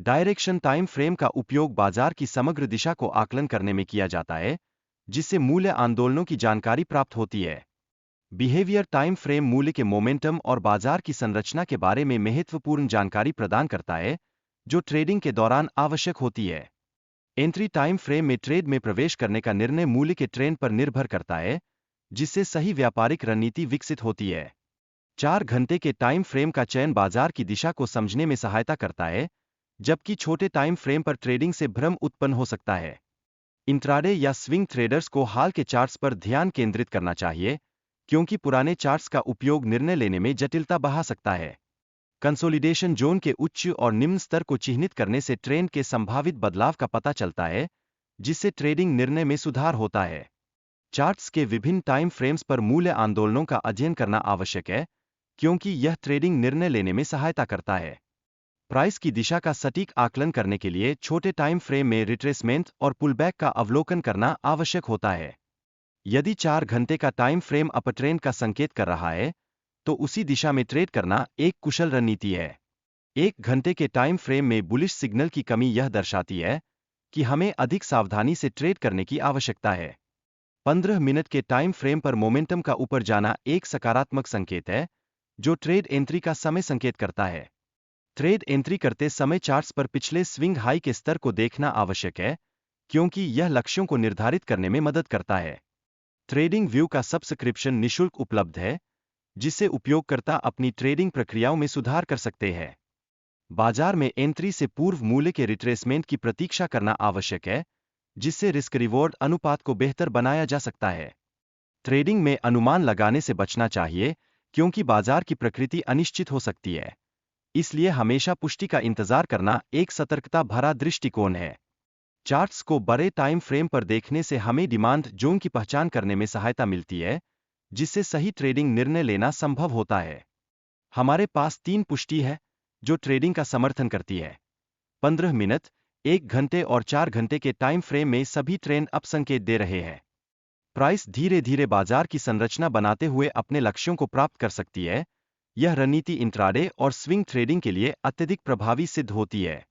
Direction time frame का उपयोग बाजार की समग्र दिशा को आकलन करने में किया जाता है, जिससे मूल्य आंदोलनों की जानकारी प्राप्त होती है। बिहेवियर टाइम फ्रेम मूल्य के मोमेंटम और बाजार की संरचना के बारे में महत्वपूर्ण जानकारी प्रदान करता है, जो ट्रेडिंग के दौरान आवश्यक होती है। एंट्री टाइम फ्रेम में ट्रेड में प्रवेश करने का निर्णय मूल्य के ट्रेंड पर निर्भर करता है, जिससे सही व्यापारिक रणनीति विकसित होती है। 4 घंटे के टाइम फ्रेम का चयन बाजार की दिशा को समझने में सहायता करता है, जबकि छोटे टाइम फ्रेम पर ट्रेडिंग से भ्रम उत्पन्न हो सकता है। इंट्राडे या स्विंग ट्रेडर्स को हाल के चार्ट्स पर ध्यान केंद्रित करना चाहिए, क्योंकि पुराने चार्ट्स का उपयोग निर्णय लेने में जटिलता बढ़ा सकता है। कंसोलिडेशन जोन के उच्च और निम्न स्तर को चिह्नित करने से ट्रेंड के संभावित बदलाव का पता चलता है, जिससे ट्रेडिंग निर्णय में सुधार होता है। चार्ट्स के विभिन्न टाइम फ्रेम्स पर मूल्य आंदोलनों का अध्ययन करना आवश्यक है, क्योंकि यह ट्रेडिंग निर्णय लेने में सहायता करता है। प्राइस की दिशा का सटीक आकलन करने के लिए छोटे टाइम फ्रेम में रिट्रेसमेंट और पुलबैक का अवलोकन करना आवश्यक होता है। यदि 4 घंटे का टाइम फ्रेम अपर ट्रेंड का संकेत कर रहा है, तो उसी दिशा में ट्रेड करना एक कुशल रणनीति है। 1 घंटे के टाइम फ्रेम में बुलिश सिग्नल की कमी यह दर्शाती है कि हमें अधिक सावधानी से ट्रेड करने की आवश्यकता है। 15 मिनट के टाइम फ्रेम पर मोमेंटम का ऊपर जाना एक सकारात्मक संकेत है, जो ट्रेड एंट्री का समय संकेत करता है। ट्रेड एंट्री करते समय चार्ट्स पर पिछले स्विंग हाई के स्तर को देखना आवश्यक है, क्योंकि यह लक्ष्यों को निर्धारित करने में मदद करता है। ट्रेडिंग व्यू का सब्सक्रिप्शन निःशुल्क उपलब्ध है, जिससे उपयोगकर्ता अपनी ट्रेडिंग प्रक्रियाओं में सुधार कर सकते हैं। बाजार में एंट्री से पूर्व मूल्य के रिट्रेसमेंट की प्रतीक्षा करना आवश्यक है, जिससे रिस्क रिवॉर्ड अनुपात को बेहतर बनाया जा सकता है। ट्रेडिंग में अनुमान लगाने से बचना चाहिए, क्योंकि बाजार की प्रकृति अनिश्चित हो सकती है। इसलिए हमेशा पुष्टि का इंतजार करना एक सतर्कता भरा दृष्टिकोण है। चार्ट्स को बड़े टाइम फ्रेम पर देखने से हमें डिमांड जोन की पहचान करने में सहायता मिलती है, जिससे सही ट्रेडिंग निर्णय लेना संभव होता है। हमारे पास 3 पुष्टि है, जो ट्रेडिंग का समर्थन करती है। 15 मिनट, 1 घंटे और 4 घंटे के टाइम फ्रेम में सभी ट्रेंड अप संकेत दे रहे हैं। प्राइस धीरे धीरे बाजार की संरचना बनाते हुए अपने लक्ष्यों को प्राप्त कर सकती है। यह रणनीति इंट्राडे और स्विंग ट्रेडिंग के लिए अत्यधिक प्रभावी सिद्ध होती है।